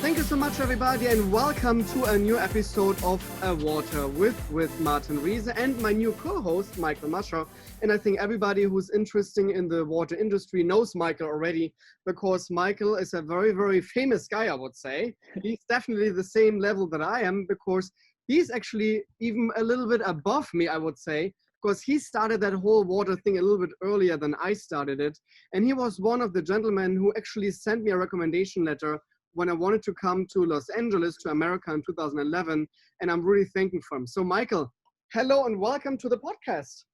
Thank you so much, everybody, and welcome to a new episode of A Water with Martin Riese and my new co-host, Michael Mascher. And I think everybody who's interested in the water industry knows Michael already, because Michael is a very, very famous guy, I would say. He's definitely the same level that I am, because he's actually even a little bit above me, I would say, because he started that whole water thing a little bit earlier than I started it. And he was one of the gentlemen who actually sent me a recommendation letter when I wanted to come to Los Angeles, to America in 2011, and I'm really thankful for him. So Michael, hello and welcome to the podcast.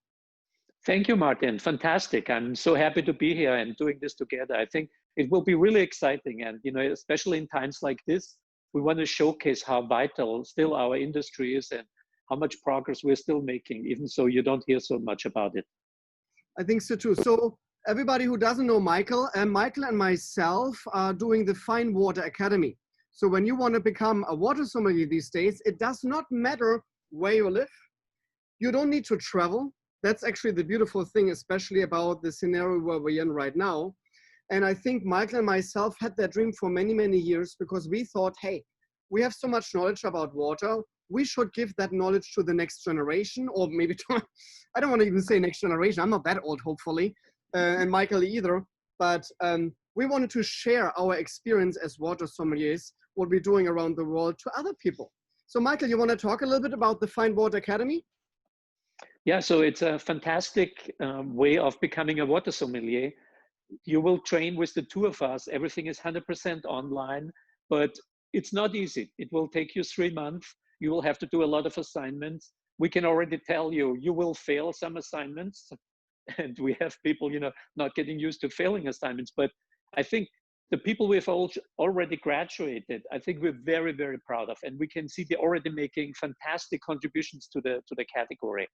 Thank you, Martin. Fantastic. I'm so happy to be here and doing this together. I think it will be really exciting. And, especially in times like this, we want to showcase how vital still our industry is and how much progress we're still making, even so you don't hear so much about it. I think so too. So everybody who doesn't know Michael, Michael and myself are doing the Fine Water Academy. So when you want to become a water sommelier these days, it does not matter where you live. You don't need to travel. That's actually the beautiful thing, especially about the scenario where we're in right now. And I think Michael and myself had that dream for many, many years, because we thought, hey, we have so much knowledge about water. We should give that knowledge to the next generation, or maybe to, I don't want to even say next generation. I'm not that old, hopefully. And Michael either, but we wanted to share our experience as water sommeliers, what we're doing around the world, to other people. So Michael, you want to talk a little bit about the Fine Water Academy? Yeah, so it's a fantastic way of becoming a water sommelier. You will train with the two of us. Everything is 100% online, but it's not easy. It will take you 3 months. You will have to do a lot of assignments. We can already tell you, you will fail some assignments. And we have people, not getting used to failing assignments. But I think the people we've already graduated, I think we're very, very proud of. And we can see they're already making fantastic contributions to the category.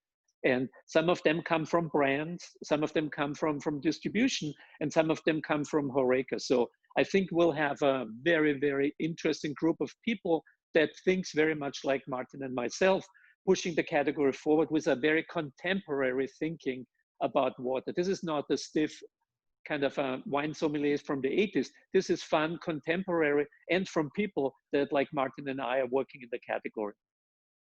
And some of them come from brands, some of them come from distribution, and some of them come from HoReCa. So I think we'll have a very, very interesting group of people that thinks very much like Martin and myself, pushing the category forward with a very contemporary thinking about water. This is not a stiff kind of wine sommeliers from the 80s. This is fun, contemporary, and from people that, like Martin and I, are working in the category.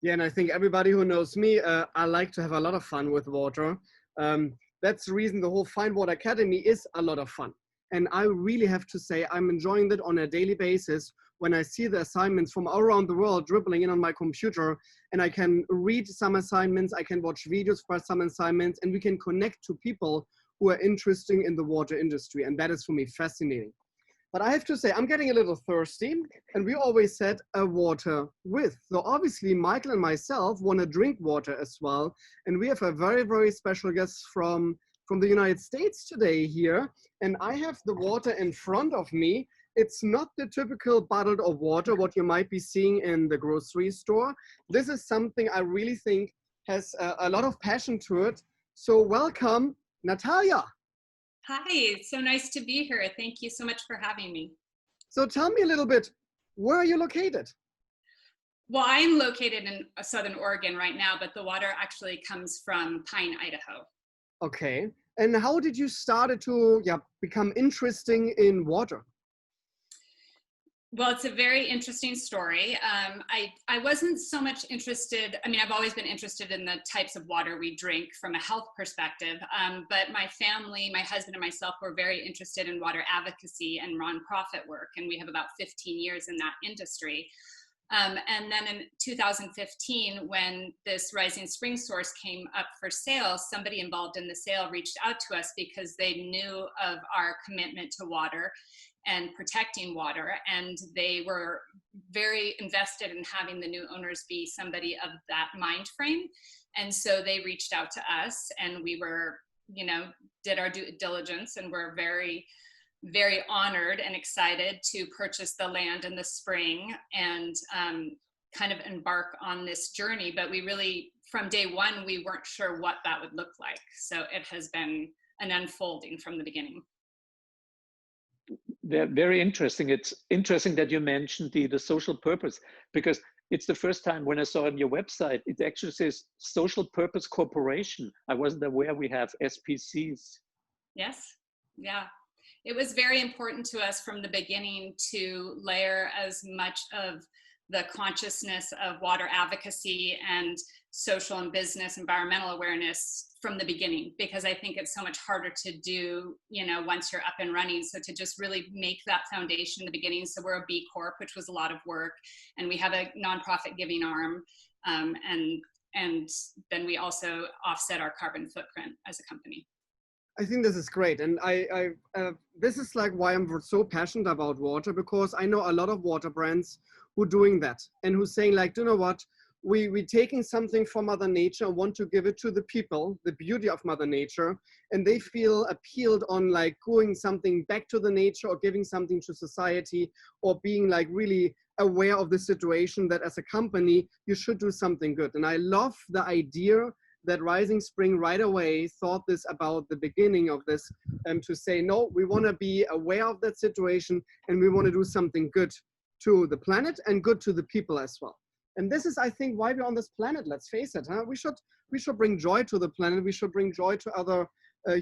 Yeah, and I think everybody who knows me, I like to have a lot of fun with water. That's the reason the whole Fine Water Academy is a lot of fun. And I really have to say, I'm enjoying that on a daily basis when I see the assignments from all around the world dribbling in on my computer, and I can read some assignments, I can watch videos for some assignments, and we can connect to people who are interested in the water industry. And that is for me fascinating. But I have to say, I'm getting a little thirsty, and we always said a water with. So obviously, Michael and myself want to drink water as well. And we have a very, very special guest from the United States today here. And I have the water in front of me. It's not the typical bottled of water, what you might be seeing in the grocery store. This is something I really think has a lot of passion to it. So welcome, Natalia. Hi, it's so nice to be here. Thank you so much for having me. So tell me a little bit, where are you located? Well, I'm located in Southern Oregon right now, but the water actually comes from Pine, Idaho. Okay. And how did you start to become interesting in water? Well, it's a very interesting story. I wasn't so much interested. I mean, I've always been interested in the types of water we drink from a health perspective. But my family, my husband and myself were very interested in water advocacy and nonprofit work. And we have about 15 years in that industry. And then in 2015, when this Rising Spring source came up for sale, somebody involved in the sale reached out to us because they knew of our commitment to water and protecting water, and they were very invested in having the new owners be somebody of that mind frame. And so they reached out to us, and we were, did our due diligence, and we're very, very honored and excited to purchase the land in the spring and kind of embark on this journey. But we really, from day one, we weren't sure what that would look like. So it has been an unfolding from the beginning. Very interesting. It's interesting that you mentioned the social purpose, because it's the first time when I saw on your website, it actually says Social Purpose Corporation. I wasn't aware we have SPCs. Yes, yeah. It was very important to us from the beginning to layer as much of the consciousness of water advocacy and social and business environmental awareness from the beginning, because I think it's so much harder to do, you know, once you're up and running. So to just really make that foundation in the beginning. So we're a B Corp, which was a lot of work, and we have a nonprofit giving arm, and then we also offset our carbon footprint as a company. I think this is great, and this is like why I'm so passionate about water, because I know a lot of water brands who are doing that and who saying like, you know what, we're taking something from Mother Nature and want to give it to the people, the beauty of Mother Nature, and they feel appealed on like going something back to the nature or giving something to society, or being like really aware of the situation that as a company you should do something good. And I love the idea that Rising Spring right away thought this about the beginning of this, to say, no, we want to be aware of that situation and we want to do something good to the planet and good to the people as well. And this is, I think, why we're on this planet. Let's face it, huh? We should bring joy to the planet. We should bring joy to other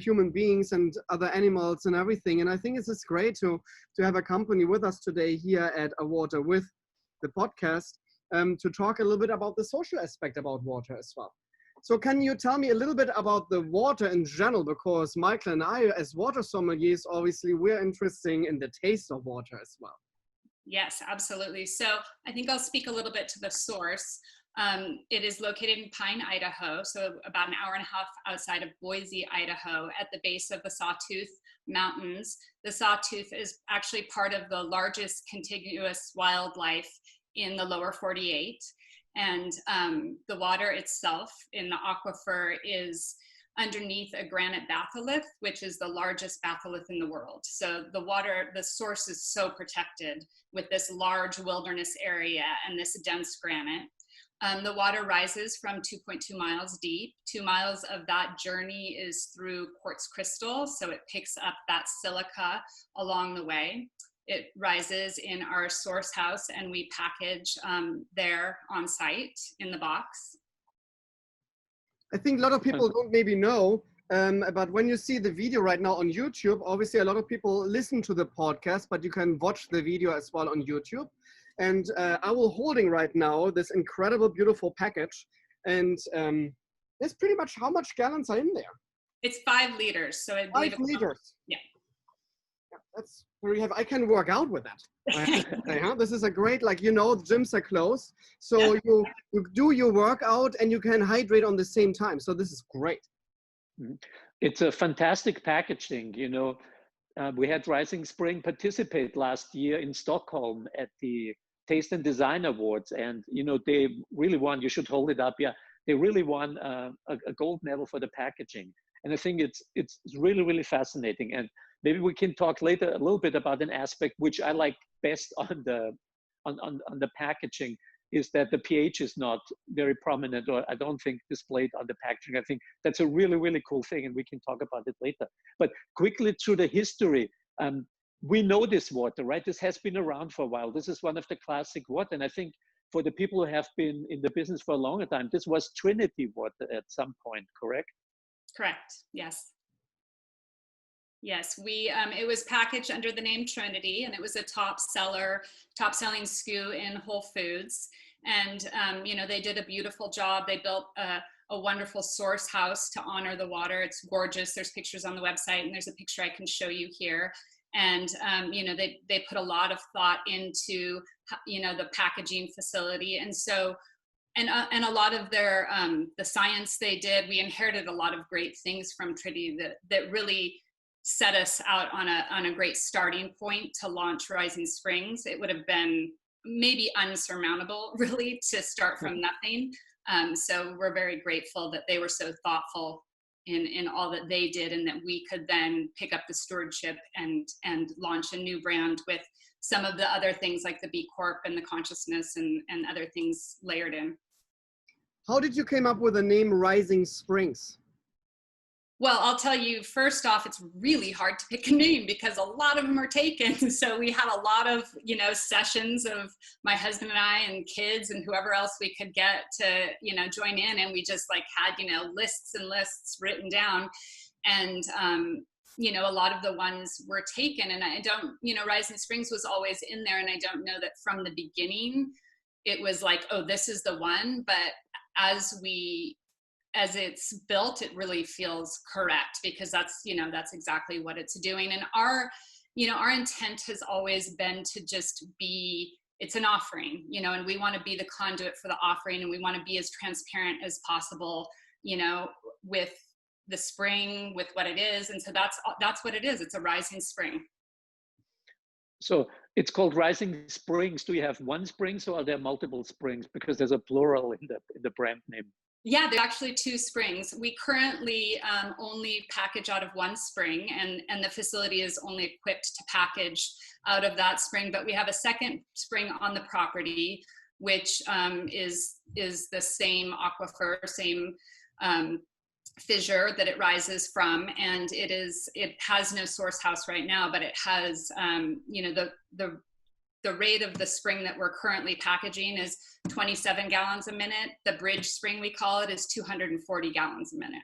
human beings and other animals and everything. And I think it's just great to have a company with us today here at A Water With, the podcast, to talk a little bit about the social aspect about water as well. So can you tell me a little bit about the water in general? Because Michael and I, as water sommeliers, obviously we're interested in the taste of water as well. Yes, absolutely. So I think I'll speak a little bit to the source. It is located in Pine, Idaho, so about an hour and a half outside of Boise, Idaho, at the base of the Sawtooth Mountains. The Sawtooth is actually part of the largest contiguous wildlife in the lower 48. And the water itself in the aquifer is underneath a granite batholith, which is the largest batholith in the world. So the water, the source is so protected with this large wilderness area and this dense granite. The water rises from 2.2 miles deep. 2 miles of that journey is through quartz crystal, so it picks up that silica along the way. It rises in our source house and we package there on site in the box. I think a lot of people don't maybe know, but when you see the video right now on YouTube, obviously a lot of people listen to the podcast, but you can watch the video as well on YouTube. And I will holding right now this incredible, beautiful package. And that's pretty much how much gallons are in there. It's 5 liters. So I believe 5 liters. Yeah. That's very heavy. I can work out with that. Say, huh? This is a great, like, you know, gyms are closed. So yeah. you do your workout and you can hydrate on the same time. So this is great. It's a fantastic packaging. You know, we had Rising Spring participate last year in Stockholm at the Taste and Design Awards. And, you know, they really won, you should hold it up. Yeah, they really won a gold medal for the packaging. And I think it's really, really fascinating. And maybe we can talk later a little bit about an aspect which I like best on the packaging, is that the pH is not very prominent, or I don't think displayed on the packaging. I think that's a really, really cool thing, and we can talk about it later. But quickly through the history, we know this water, right? This has been around for a while. This is one of the classic water, and I think for the people who have been in the business for a longer time, this was Trinity water at some point, correct? Correct, yes. Yes, it was packaged under the name Trinity, and it was a top-selling SKU in Whole Foods. And, you know, they did a beautiful job. They built a wonderful source house to honor the water. It's gorgeous. There's pictures on the website, and there's a picture I can show you here. And, you know, they put a lot of thought into, you know, the packaging facility. And so, and a lot of their, the science they did, we inherited a lot of great things from Trinity that really set us out on a great starting point to launch Rising Springs. It would have been maybe unsurmountable, really, to start from nothing. So we're very grateful that they were so thoughtful in all that they did, and that we could then pick up the stewardship and launch a new brand with some of the other things like the B Corp and the consciousness and other things layered in. How did you come up with the name Rising Springs? Well, I'll tell you, first off, it's really hard to pick a name because a lot of them are taken. So we had a lot of, you know, sessions of my husband and I and kids and whoever else we could get to, you know, join in. And we just like had, you know, lists and lists written down. And you know, a lot of the ones were taken, and I don't, you know, Rising Springs was always in there, and I don't know that from the beginning it was like, oh, this is the one, but as it's built, it really feels correct, because that's, you know, that's exactly what it's doing. And our, you know, our intent has always been to just be, it's an offering, you know, and we want to be the conduit for the offering, and we want to be as transparent as possible, you know, with the spring, with what it is. And so that's what it is. It's a rising spring. So it's called Rising Springs. Do you have one spring, or are there multiple springs? Because there's a plural in the brand name. Yeah, there's actually 2 springs. We currently only package out of one spring, and the facility is only equipped to package out of that spring. But we have a second spring on the property, which is the same aquifer, same fissure that it rises from, and it has no source house right now, but it has you know, the rate of the spring that we're currently packaging is 27 gallons a minute. The bridge spring, we call it, is 240 gallons a minute.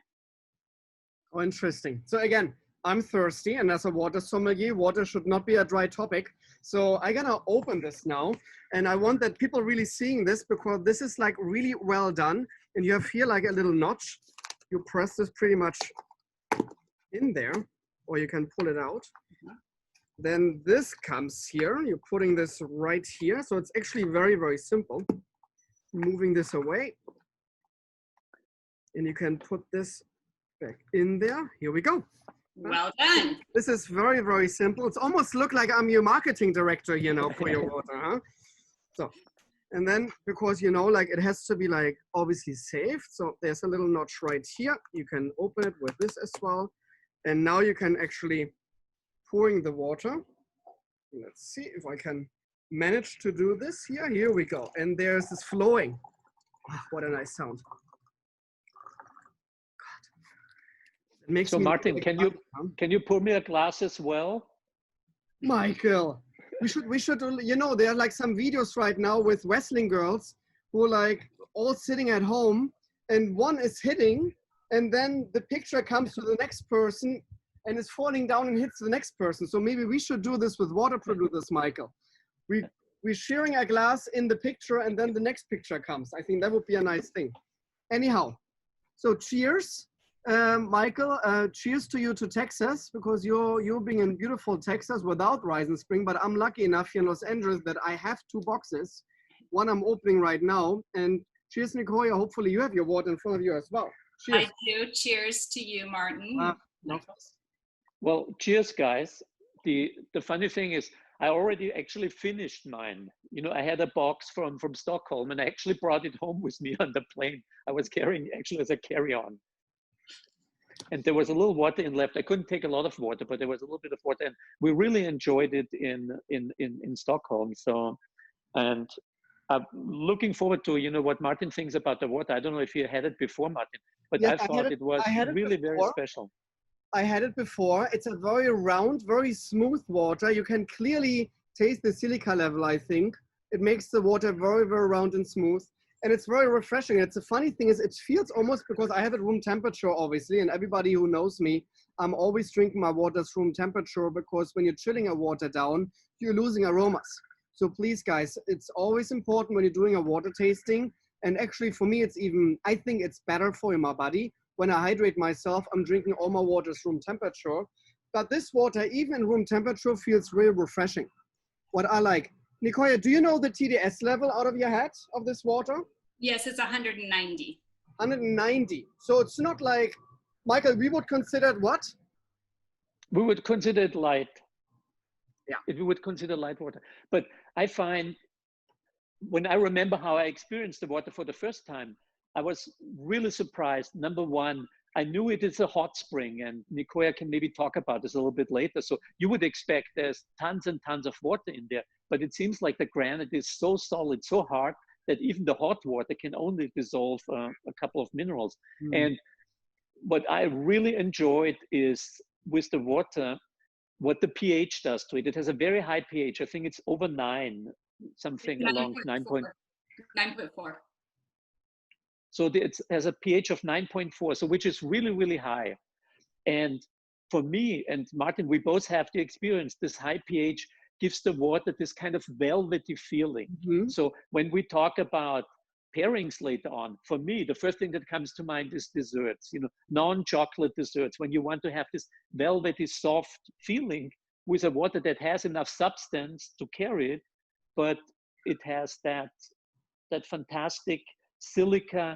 Oh, interesting. So again, I'm thirsty, and as a water sommelier, water should not be a dry topic. So I'm gonna open this now, and I want that people really seeing this, because this is like really well done. And you have here like a little notch. You press this pretty much in there, or you can pull it out. Then this comes here, you're putting this right here. So it's actually very, very simple. Moving this away. And you can put this back in there. Here we go. Well done. This is very, very simple. It's almost look like I'm your marketing director, you know, for your water, huh? So, and then because, you know, like it has to be like obviously saved. So there's a little notch right here. You can open it with this as well. And now you can actually pouring the water. Let's see if I can manage to do this here. Here we go. And there's this flowing. Oh, what a nice sound. God. It makes so me Martin, like, can you pour me a glass as well? Michael, we should, you know, there are like some videos right now with wrestling girls who are like all sitting at home, and one is hitting, and then the picture comes to the next person and is falling down and hits the next person. So maybe we should do this with water producers, Michael. We're sharing a glass in the picture, and then the next picture comes. I think that would be a nice thing. Anyhow, so cheers, Michael. Cheers to you to Texas, because you're being in beautiful Texas without Rising Spring. But I'm lucky enough here in Los Angeles that I have 2 boxes. One I'm opening right now. And cheers, Nicoya. Hopefully you have your water in front of you as well. Cheers. I do. Cheers to you, Martin. Well, cheers, guys. The funny thing is, I already actually finished mine. You know, I had a box from Stockholm, and I actually brought it home with me on the plane. I was carrying actually as a carry-on. And there was a little water in left. I couldn't take a lot of water, but there was a little bit of water, and we really enjoyed it in Stockholm. So, and I'm looking forward to, you know, what Martin thinks about the water. I don't know if you had it before, Martin, but yes, I thought it was really very special. I had it before. It's a very round, very smooth water. You can clearly taste the silica level, I think. It makes the water very, very round and smooth. And it's very refreshing. It's a funny thing is it feels almost, because I have it room temperature, obviously, and everybody who knows me, I'm always drinking my waters room temperature, because when you're chilling a water down, you're losing aromas. So please, guys, it's always important when you're doing a water tasting. And actually for me, it's even, I think it's better for my body. When I hydrate myself, I'm drinking all my waters room temperature. But this water, even in room temperature, feels really refreshing. What I like. Nicoya, do you know the TDS level out of your head of this water? Yes, it's 190. 190. So it's not like, Michael, we would consider it what? We would consider it light. Yeah. We would consider light water. But I find, when I remember how I experienced the water for the first time, I was really surprised. Number one, I knew it is a hot spring, and Nicoya can maybe talk about this a little bit later. So you would expect there's tons and tons of water in there, but it seems like the granite is so solid, so hard, that even the hot water can only dissolve a couple of minerals. And what I really enjoyed is with the water, what the pH does to it. It has a very high pH. I think it's over 9, something along 9.4. 9.4. So it has a pH of 9.4, so which is really, really high. And for me and Martin, we both have the experience. This high pH gives the water this kind of velvety feeling. Mhm. So when we talk about pairings later on, for me, the first thing that comes to mind is desserts, non-chocolate desserts. When you want to have this velvety, soft feeling with a water that has enough substance to carry it, but it has that fantastic silica,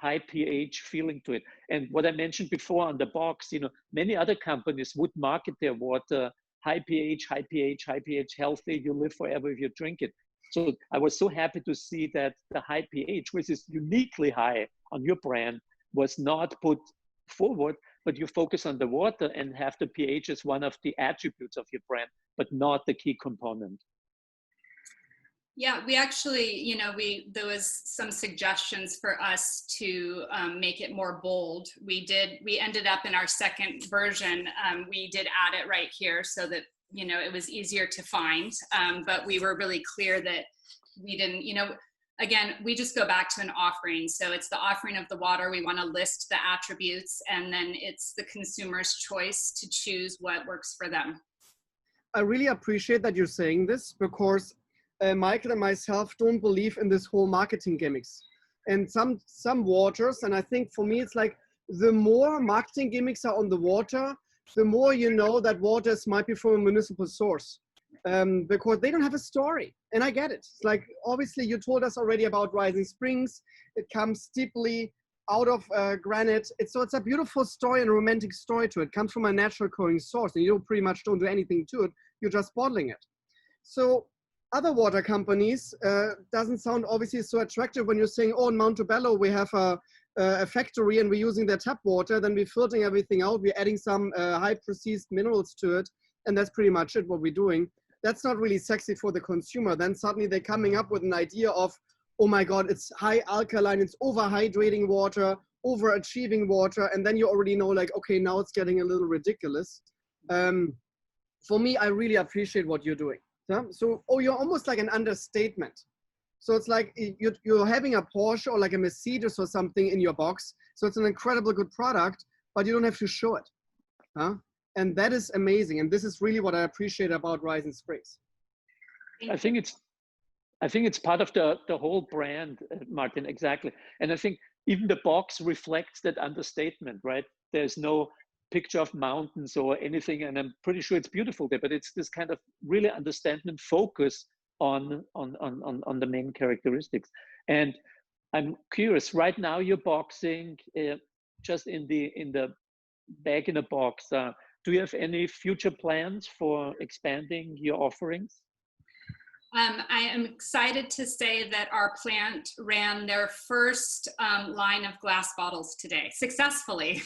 high pH feeling to it. And what I mentioned before on the box, many other companies would market their water high pH, high pH, high pH, healthy, you live forever if you drink it. So I was so happy to see that the high pH, which is uniquely high on your brand, was not put forward, but you focus on the water and have the pH as one of the attributes of your brand, but not the key component. Yeah, we actually, there was some suggestions for us to make it more bold. We ended up in our second version, we did add it right here so that, it was easier to find. But we were really clear that we didn't, again, we just go back to an offering. So it's the offering of the water. We want to list the attributes, and then it's the consumer's choice to choose what works for them. I really appreciate that you're saying this, because Michael and myself don't believe in this whole marketing gimmicks. And some waters, and I think for me, it's like the more marketing gimmicks are on the water, the more you know that waters might be from a municipal source, because they don't have a story. And I get it. It's like, obviously you told us already about Rising Springs. It comes steeply out of granite. So it's a beautiful story and a romantic story to it. It comes from a natural occurring source, and you pretty much don't do anything to it. You're just bottling it. So other water companies doesn't sound obviously so attractive when you're saying, oh, in Montebello, we have a factory and we're using their tap water, then we're filtering everything out, we're adding some high processed minerals to it, and that's pretty much it, what we're doing. That's not really sexy for the consumer. Then suddenly they're coming up with an idea of, oh my God, it's high alkaline, it's overhydrating water, overachieving water, and then you already know, like, okay, now it's getting a little ridiculous. For me, I really appreciate what you're doing. Yeah? So, you're almost like an understatement. So it's like you're having a Porsche or like a Mercedes or something in your box. So it's an incredible good product, but you don't have to show it. Huh? And that is amazing. And this is really what I appreciate about Rising Springs. I think it's part of the whole brand, Martin, exactly. And I think even the box reflects that understatement, right? There's no picture of mountains or anything, and I'm pretty sure it's beautiful there, but it's this kind of really understatement focus on the main characteristics. And I'm curious, right now you're boxing just in the bag in a box. Do you have any future plans for expanding your offerings? I am excited to say that our plant ran their first line of glass bottles today, successfully.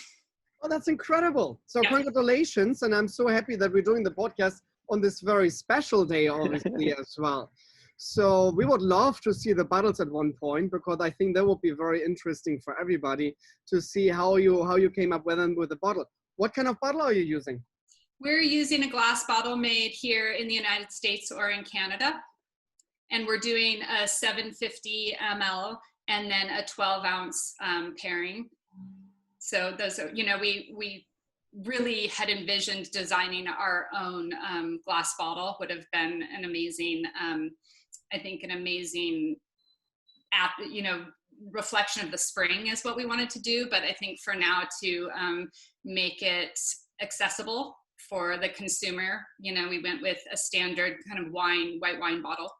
Oh, that's incredible. So yeah. Congratulations. And I'm so happy that we're doing the podcast on this very special day, obviously, as well. So we would love to see the bottles at one point, because I think that would be very interesting for everybody to see how you came up with them with the bottle. What kind of bottle are you using? We're using a glass bottle made here in the United States or in Canada. And we're doing a 750 ml and then a 12-ounce pairing. So those are, we really had envisioned designing our own glass bottle. Would have been an amazing, I think an amazing, reflection of the spring is what we wanted to do. But I think for now, to make it accessible for the consumer, we went with a standard kind of white wine bottle.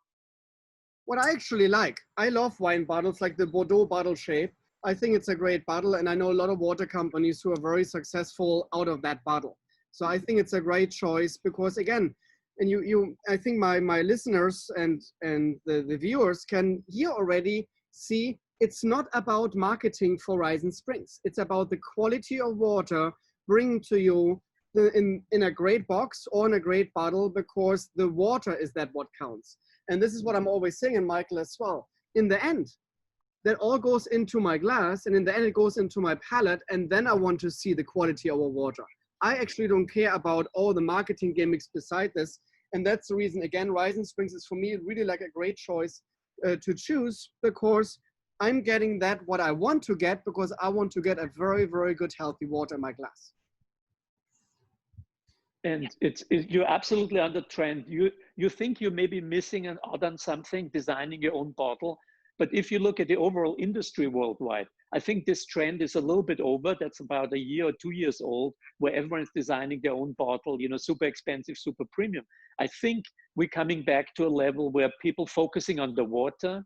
What I actually like, I love wine bottles, like the Bordeaux bottle shape. I think it's a great bottle, and I know a lot of water companies who are very successful out of that bottle. So I think it's a great choice, because again, and I think my listeners and the viewers can here already see it's not about marketing for Rising Springs. It's about the quality of water bringing to you in a great box or in a great bottle, because the water is that what counts. And this is what I'm always saying, and Michael as well. In the end, that all goes into my glass, and in the end it goes into my palate, and then I want to see the quality of our water. I actually don't care about all the marketing gimmicks beside this, and that's the reason, again, Rising Springs is for me really like a great choice to choose, because I'm getting that what I want to get, because I want to get a very, very good healthy water in my glass. And you're absolutely on the trend. You think you may be missing out on something, designing your own bottle. But if you look at the overall industry worldwide, I think this trend is a little bit over. That's about a year or 2 years old, where everyone's designing their own bottle, super expensive, super premium. I think we're coming back to a level where people focusing on the water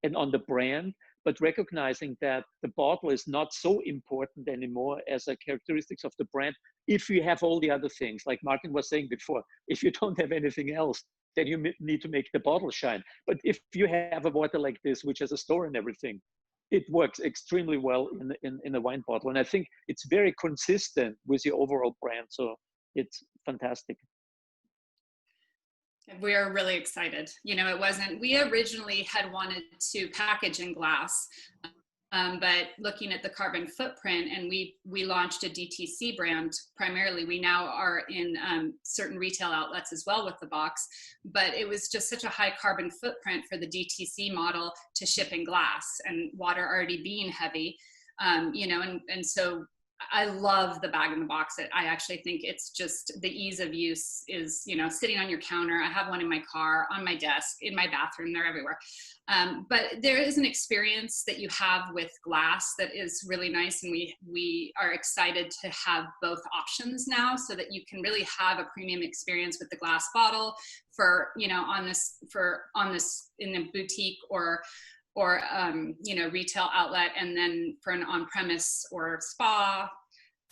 and on the brand, but recognizing that the bottle is not so important anymore as a characteristics of the brand. If you have all the other things, like Martin was saying before, if you don't have anything else, then you need to make the bottle shine. But if you have a water like this, which has a store and everything, it works extremely well in a wine bottle. And I think it's very consistent with your overall brand. So it's fantastic. We are really excited. We originally had wanted to package in glass, but looking at the carbon footprint, and we launched a DTC brand primarily. We now are in certain retail outlets as well with the box, but it was just such a high carbon footprint for the DTC model to ship in glass, and water already being heavy, and so I love the bag-in-the-box. I actually think it's just the ease of use is, sitting on your counter. I have one in my car, on my desk, in my bathroom, they're everywhere. But there is an experience that you have with glass that is really nice. And we are excited to have both options now, so that you can really have a premium experience with the glass bottle for, on this in a boutique or retail outlet, and then for an on-premise or spa,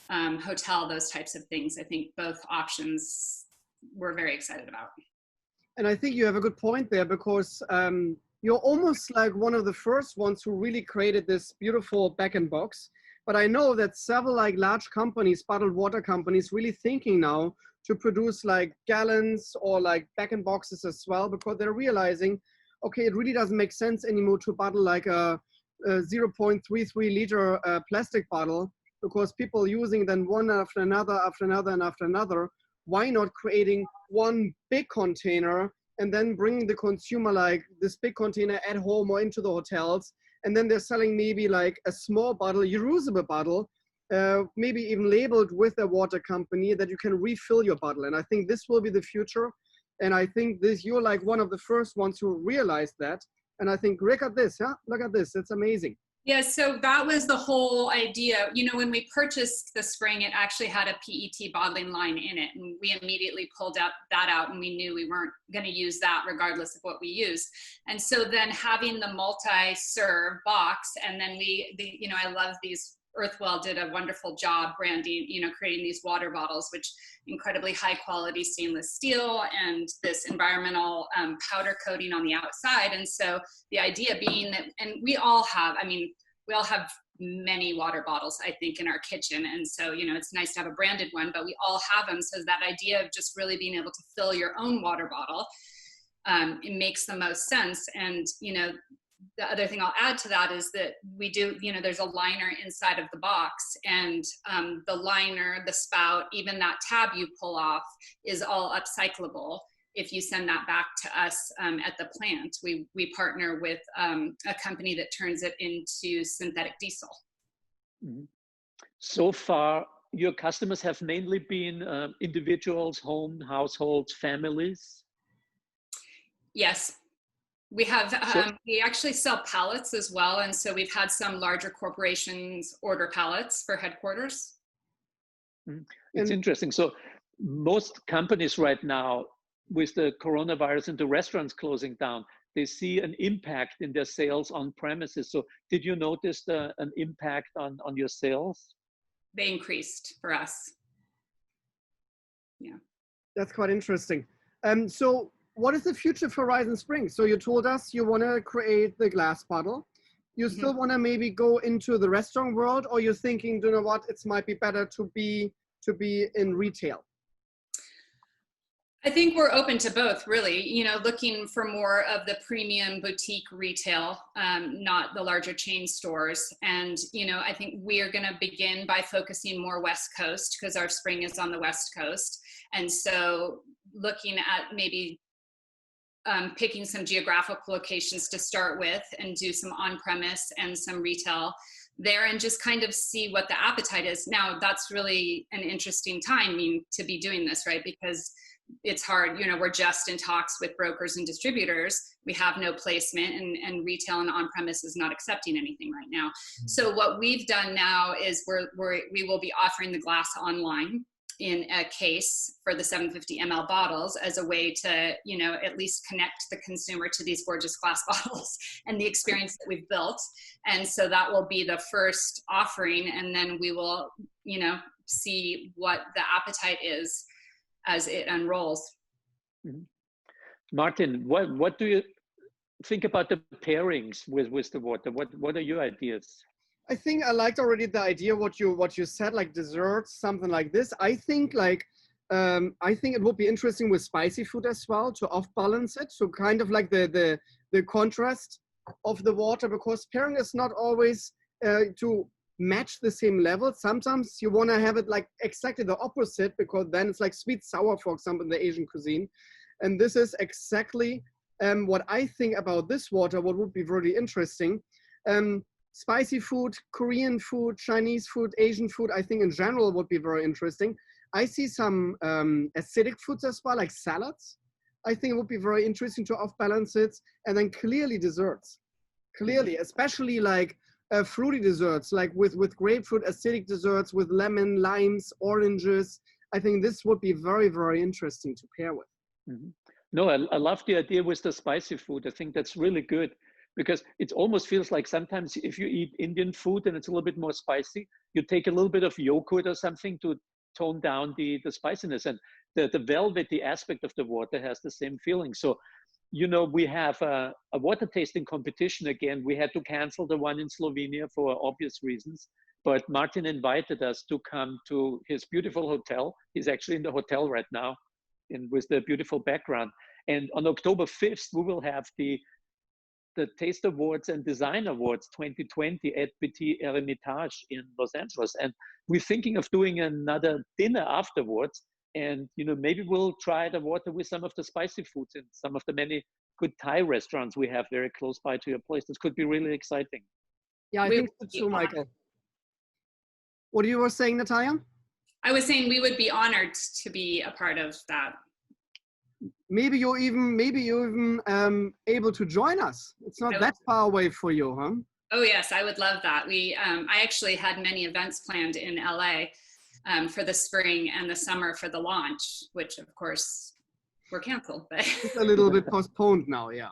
hotel, those types of things. I think both options we're very excited about. And I think you have a good point there, because you're almost like one of the first ones who really created this beautiful bag-in-box. But I know that several large companies, bottled water companies, really thinking now to produce gallons or bag-in-boxes as well, because they're realizing, okay, it really doesn't make sense anymore to bottle a 0.33 liter plastic bottle, because people using then one after another, and after another. Why not creating one big container and then bringing the consumer this big container at home or into the hotels, and then they're selling maybe a small bottle, reusable bottle, maybe even labeled with a water company, that you can refill your bottle. And I think this will be the future. And I think you're one of the first ones who realized that. And I think, look at this, huh? Look at this, it's amazing. Yeah, so that was the whole idea. When we purchased the spring, it actually had a PET bottling line in it. And we immediately pulled that out, and we knew we weren't going to use that regardless of what we used. And so then having the multi-serve box, and then I love these. Earthwell did a wonderful job branding, creating these water bottles, which incredibly high quality stainless steel and this environmental powder coating on the outside. And so the idea being that, and we all have many water bottles, I think, in our kitchen. And so, it's nice to have a branded one, but we all have them. So that idea of just really being able to fill your own water bottle, it makes the most sense. And, the other thing I'll add to that is that we do, there's a liner inside of the box, and the liner, the spout, even that tab you pull off is all upcyclable if you send that back to us at the plant. We partner with a company that turns it into synthetic diesel. Mm-hmm. So far, your customers have mainly been individuals, households, families? Yes. We have, we actually sell pallets as well. And so we've had some larger corporations order pallets for headquarters. It's interesting. So most companies right now, with the coronavirus and the restaurants closing down, they see an impact in their sales on premises. So did you notice an impact on your sales? They increased for us. Yeah. That's quite interesting. So what is the future for Horizon Spring? So you told us you want to create the glass bottle. You still want to maybe go into the restaurant world, or you're thinking, you know what, it might be better to be in retail? I think we're open to both, really, looking for more of the premium boutique retail, not the larger chain stores. And, I think we are going to begin by focusing more West Coast, because our spring is on the West Coast. And so looking at maybe picking some geographical locations to start with, and do some on-premise and some retail there and just kind of see what the appetite is. Now, that's really an interesting timing to be doing this, right? Because it's hard, you know, we're just in talks with brokers and distributors. We have no placement, and retail and on-premise is not accepting anything right now. So what we've done now is we will be offering the glass online in a case for the 750 ml bottles as a way to, you know, at least connect the consumer to these gorgeous glass bottles and the experience that we've built. And so that will be the first offering, and then we will, you know, see what the appetite is as it unrolls. Mm-hmm. Martin, what do you think about the pairings with the water? What are your ideas? I think I liked already the idea what you said, like desserts, something like this. I think it would be interesting with spicy food as well to off balance it. So kind of like the contrast of the water, because pairing is not always to match the same level. Sometimes you want to have it like exactly the opposite, because then it's like sweet sour, for example, in the Asian cuisine. And this is exactly what I think about this water, what would be really interesting. Spicy food, Korean food, Chinese food, Asian food, I think in general would be very interesting. I see some acidic foods as well, like salads. I think it would be very interesting to off-balance it. And then clearly desserts. Clearly, especially like fruity desserts, like with grapefruit, acidic desserts, with lemon, limes, oranges. I think this would be very, very interesting to pair with. Mm-hmm. No, I love the idea with the spicy food. I think that's really good, because it almost feels like sometimes if you eat Indian food and it's a little bit more spicy, you take a little bit of yogurt or something to tone down the spiciness, and the velvety aspect of the water has the same feeling. So, you know, we have a water tasting competition again. We had to cancel the one in Slovenia for obvious reasons, but Martin invited us to come to his beautiful hotel. He's actually in the hotel right now, with the beautiful background. And on October 5th, we will have the Taste Awards and Design Awards 2020 at Petit Hermitage in Los Angeles. And we're thinking of doing another dinner afterwards. And, you know, maybe we'll try the water with some of the spicy foods in some of the many good Thai restaurants we have very close by to your place. This could be really exciting. Yeah, I think so too, Michael. What you were saying, Natalia? I was saying we would be honored to be a part of that. Maybe you're even able to join us. It's not that far away for you, huh? Oh yes, I would love that. I actually had many events planned in LA for the spring and the summer for the launch, which of course were canceled. But it's a little bit postponed now, yeah.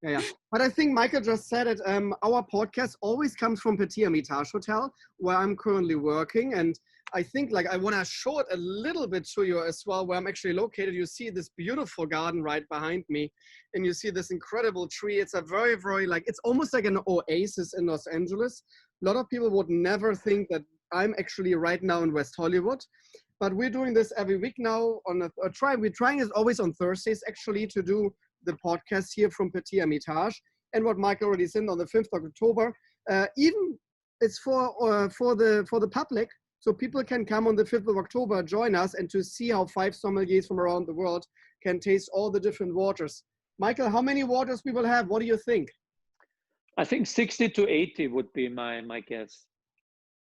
Yeah. But I think Michael just said it. Our podcast always comes from Petit Hermitage Hotel, where I'm currently working, and I think like I want to show it a little bit to you as well, where I'm actually located. You see this beautiful garden right behind me, and you see this incredible tree. It's a very, very it's almost like an oasis in Los Angeles. A lot of people would never think that I'm actually right now in West Hollywood, but we're doing this every week now on a try. We're trying it always on Thursdays actually to do the podcast here from Petit Hermitage. And what Michael already said, on the 5th of October, even it's for the public. So people can come on the 5th of October, join us, and to see how 5 sommeliers from around the world can taste all the different waters. Michael, how many waters we will have? What do you think? I think 60 to 80 would be my guess.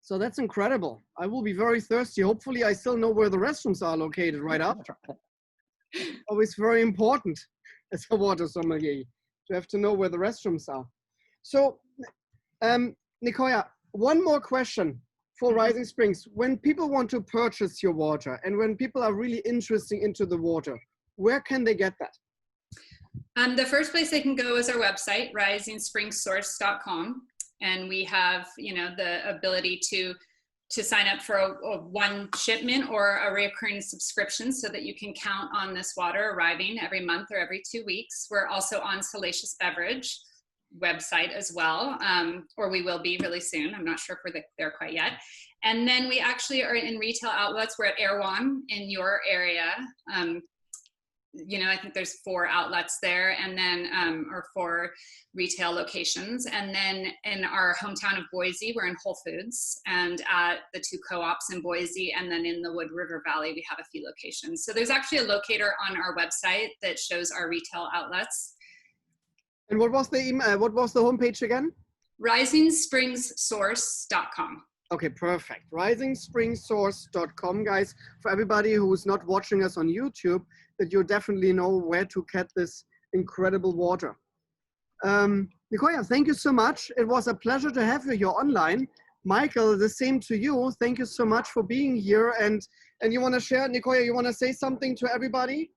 So that's incredible. I will be very thirsty. Hopefully I still know where the restrooms are located right after. Always very important as a water sommelier to have to know where the restrooms are. So, Nicoya, one more question for Rising Springs. When people want to purchase your water and when people are really interested into the water, where can they get that? The first place they can go is our website, risingspringsource.com. And we have, you know, the ability to sign up for a one shipment or a recurring subscription so that you can count on this water arriving every month or every 2 weeks. We're also on Salacious Beverage website as well, or we will be really soon. I'm not sure if we're there quite yet. And then we actually are in retail outlets. We're at Erewhon in your area. You know, I think there's 4 outlets there, and then or 4 retail locations. And then in our hometown of Boise, we're in Whole Foods, and at the 2 co-ops in Boise, and then in the Wood River Valley, we have a few locations. So there's actually a locator on our website that shows our retail outlets. And what was the homepage again? RisingSpringsSource.com. Okay, perfect. RisingSpringsSource.com, guys. For everybody who's not watching us on YouTube, that you definitely know where to get this incredible water. Nicoya, thank you so much. It was a pleasure to have you here online. Michael, the same to you. Thank you so much for being here. And you want to share, Nicoya, you want to say something to everybody?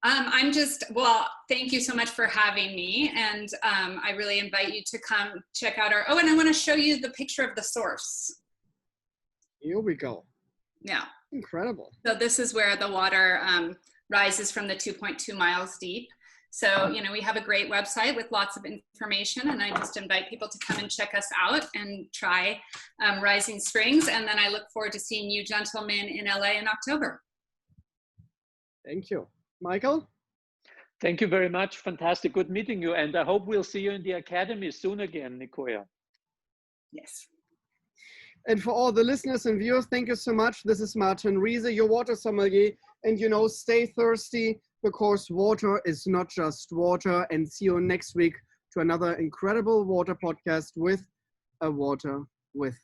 Thank you so much for having me. And I really invite you to come check out and I want to show you the picture of the source. Here we go. Yeah. Incredible. So this is where the water rises from the 2.2 miles deep. So, you know, we have a great website with lots of information, and I just invite people to come and check us out and try Rising Springs. And then I look forward to seeing you gentlemen in LA in October. Thank you. Michael? Thank you very much. Fantastic. Good meeting you. And I hope we'll see you in the academy soon again, Nicoya. Yes. And for all the listeners and viewers, thank you so much. This is Martin Riese, your water sommelier. And you know, stay thirsty, because water is not just water. And see you next week to another incredible water podcast with a water with